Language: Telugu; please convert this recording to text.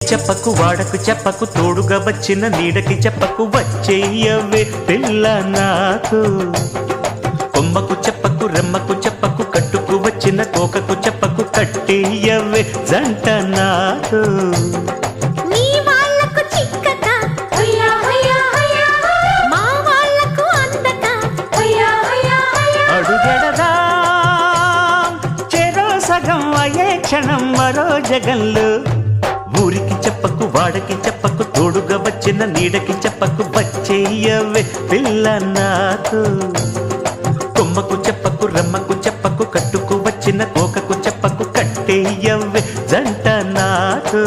చెప్పకు వాడకు చెప్పకు తోడుగా వచ్చిన నీడకి చెప్పకు వచ్చేయవే పిల్ల నాకు కొమ్మకు చెప్పకు రెమ్మకు చెప్పకు కట్టుకు వచ్చిన కోకకు చెప్పకు కట్టేయవే జంట నాకు అడుగెడదా చెరో సగం అయ్యే క్షణం మరో జగంలో ఊరికి చెప్పకు వాడకి చెప్పకు తోడుగా వచ్చిన నీడకి చెప్పకు వచ్చేయవే పిల్ల నాకు కొమ్మకు చెప్పకు రమ్మకు చెప్పకు కట్టుకు వచ్చిన కోకకు చెప్పకు కట్టేయవే జంట నాకు